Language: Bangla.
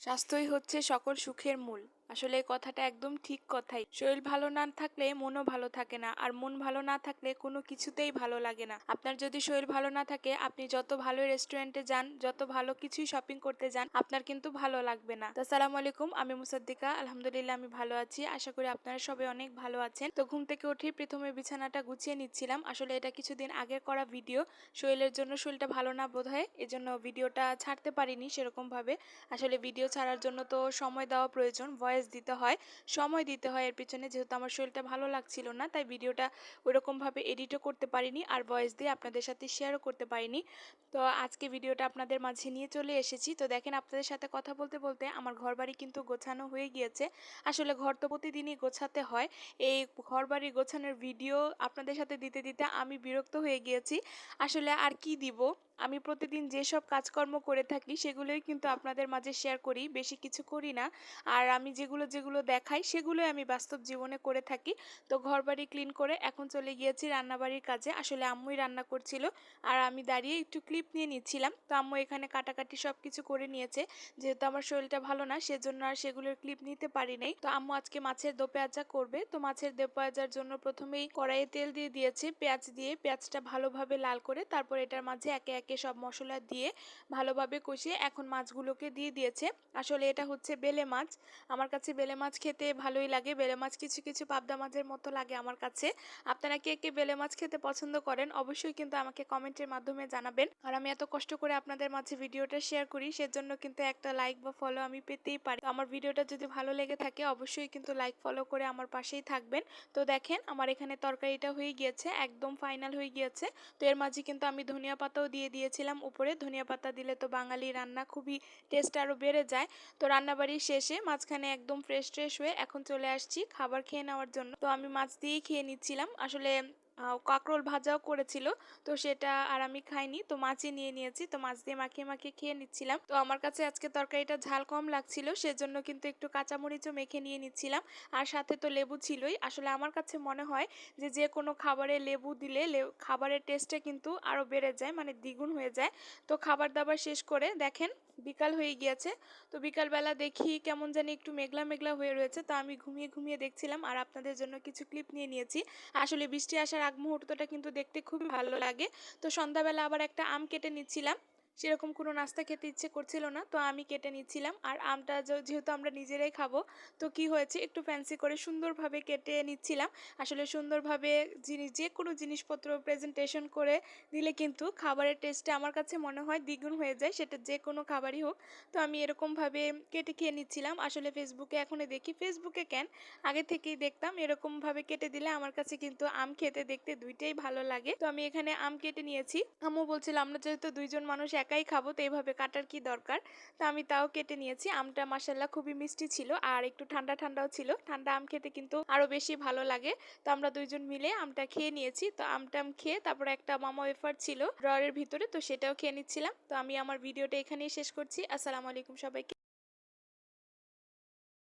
স্বাস্থ্যই হচ্ছে সকল সুখের মূল। আসলে এই কথাটা একদম ঠিক কথাই। শরীর ভালো না থাকলে মনও ভালো থাকে না। আর মন ভালো না থাকলে কোনো কিছুতেই ভালো লাগে না। আপনার যদি শরীর ভালো না থাকে আপনি যত ভালো রেস্টুরেন্টে যান, যত ভালো কিছুই শপিং করতে যান, আপনার কিন্তু ভালো লাগবে না। তো আসসালামু আলাইকুম, আমি মুসাদ্দিকা। আলহামদুলিল্লাহ আমি ভালো আছি। আশা করি আপনারা সবাই অনেক ভালো আছেন। তো ঘুম থেকে উঠেই প্রথমে বিছানাটা গুছিয়ে নিচ্ছিলাম। আসলে এটা কিছুদিন আগের করা ভিডিও। শরীরটা ভালো না বোধহয়। এজন্য ভিডিওটা ছাড়তে পারিনি সেরকমভাবে। আসলে ভিডিও ছাড়ার জন্য তো সময় দেওয়া প্রয়োজন, ভয়েস দিতে হয়, সময় দিতে হয় এর পিছনে। যেহেতু আমার শরীরটা ভালো লাগছিল না, তাই ভিডিওটা ওইরকমভাবে এডিটও করতে পারিনি আর ভয়েস দিয়ে আপনাদের সাথে শেয়ারও করতে পারিনি। তো আজকে ভিডিওটা আপনাদের মাঝে নিয়ে চলে এসেছি। তো দেখেন, আপনাদের সাথে কথা বলতে বলতে আমার ঘরবাড়ি কিন্তু গোছানো হয়ে গিয়েছে। আসলে ঘর তো প্রতিদিনই গোছাতে হয়। এই ঘরবাড়ি গোছানোর ভিডিও আপনাদের সাথে দিতে দিতে আমি বিরক্ত হয়ে গিয়েছি। আসলে আর কি দিব, আমি প্রতিদিন যেসব কাজকর্ম করে থাকি সেগুলোই কিন্তু আপনাদের মাঝে শেয়ার করি, বেশি কিছু করি না। আর আমি যেগুলো যেগুলো দেখাই সেগুলোই আমি বাস্তব জীবনে করে থাকি। তো ঘরবাড়ি ক্লিন করে এখন চলে গিয়েছি রান্নাবাড়ির কাজে। আসলে আম্মুই রান্না করছিল আর আমি দাঁড়িয়ে একটু ক্লিপ নিয়ে নিচ্ছিলাম। তো আম্মু এখানে কাটাকাটি সব কিছু করে নিয়েছে। যেহেতু আমার শরীরটা ভালো না সেজন্য আর সেগুলোর ক্লিপ নিতে পারি নাই। তো আম্মু আজকে মাছের দো পেঁয়াজা করবে। তো মাছের দো পেঁয়াজার জন্য প্রথমেই কড়াইয়ে তেল দিয়ে দিয়েছে, পেঁয়াজ দিয়ে পেঁয়াজটা ভালোভাবে লাল করে তারপর এটার মাঝে একে একে সব মশলা দিয়ে ভালোভাবে কষিয়ে এখন মাছগুলোকে দিয়ে দিয়েছে। আসলে এটা হচ্ছে বেলে মাছ। আমার কাছে বেলে মাছ খেতে ভালোই লাগে। বেলে মাছ কিছু কিছু পাবদা মাছের মতো লাগে আমার কাছে। আপনারা কে কে বেলে মাছ খেতে পছন্দ করেন অবশ্যই কিন্তু আমাকে কমেন্টের মাধ্যমে জানাবেন। আর আমি এত কষ্ট করে আপনাদের মাঝে ভিডিওটা শেয়ার করি সেজন্য কিন্তু একটা লাইক বা ফলো আমি পেতেই পারি। তো আমার ভিডিওটা যদি ভালো লেগে থাকে অবশ্যই কিন্তু লাইক ফলো করে আমার পাশেই থাকবেন। তো দেখেন, আমার এখানে তরকারিটা হয়ে গিয়েছে, একদম ফাইনাল হয়ে গিয়েছে। তো এর মাঝে কিন্তু আমি ধনিয়া পাতাও দিয়ে দিয়েছিলাম উপরে। ধনিয়া পাতা দিলে তো বাঙালি রান্না খুবই টেস্ট আরও বেড়ে যায়। তো রান্নাবাড়ির শেষে মাঝখানে একদম ফ্রেশ হয়ে এখন চলে আসছি খাবার খেয়ে নেওয়ার জন্য। তো আমি মাছ দিয়েই খেয়ে নিচ্ছিলাম। আসলে কাঁকরোল ভাজাও করেছিল, তো সেটা আর আমি খাইনি, তো মাছই নিয়ে নিয়েছি। তো মাছ দিয়ে মাখিয়ে মাখিয়ে খেয়ে নিচ্ছিলাম। তো আমার কাছে আজকে তরকারিটা ঝাল কম লাগছিল সেজন্য কিন্তু একটু কাঁচামরিচও মেখে নিয়ে নিচ্ছিলাম। আর সাথে তো লেবু ছিলই। আসলে আমার কাছে মনে হয় যে যে কোনো খাবারে লেবু দিলে খাবারের টেস্টটা কিন্তু আরও বেড়ে যায়, মানে দ্বিগুণ হয়ে যায়। তো খাবার দাবার শেষ করে দেখেন বিকাল হয়ে গিয়েছে। তো বিকালবেলা দেখি কেমন জানি একটু মেঘলা মেঘলা হয়ে রয়েছে। তো আমি ঘুমিয়ে ঘুমিয়ে দেখছিলাম আর আপনাদের জন্য কিছু ক্লিপ নিয়ে নিয়েছি। আসলে বৃষ্টি আসার আগ মুহূর্তটা কিন্তু দেখতে খুবই ভালো লাগে। তো সন্ধ্যাবেলা আবার একটা আম কেটে নিচ্ছিলাম। সেরকম কোনো নাস্তা খেতে ইচ্ছে করছিল না, তো আমি কেটে নিচ্ছিলাম। আর আমটা যেহেতু আমরা নিজেরাই খাবো, তো কি হয়েছে একটু ফ্যান্সি করে সুন্দরভাবে কেটে নিচ্ছিলাম। আসলে সুন্দরভাবে যে কোনো জিনিসপত্র প্রেজেন্টেশন করে দিলে কিন্তু খাবারের টেস্টটা আমার কাছে মনে হয় দ্বিগুণ হয়ে যায়, সেটা যে কোনো খাবারই হোক। তো আমি এরকমভাবে কেটে খেয়ে নিচ্ছিলাম। আসলে ফেসবুকে এখনই দেখি, ফেসবুকে কেন আগে থেকেই দেখতাম এরকমভাবে কেটে দিলে আমার কাছে কিন্তু আম খেতে দেখতে দুইটাই ভালো লাগে। তো আমি এখানে আম কেটে নিয়েছি। আম্মু বলছিল আমরা যেহেতু দুইজন মানুষ একাই খাবো তো এইভাবে কাটার কি দরকার। তো আমি তাও কেটে নিয়েছি। আমটা মাশাআল্লাহ খুবই মিষ্টি ছিল আর একটু ঠান্ডা ঠান্ডাও ছিল। ঠান্ডা আম খেতে কিন্তু আরো বেশি ভালো লাগে। তো আমরা দুইজন মিলে আমটা খেয়ে নিয়েছি। তো আমটা খেয়ে তারপরে একটা মামা ওয়েফার ছিল ড্রয়ারের ভিতরে, তো সেটাও খেয়ে নিচ্ছিলাম। তো আমি আমার ভিডিওটা এখানেই শেষ করছি। আসসালামু আলাইকুম সবাইকে।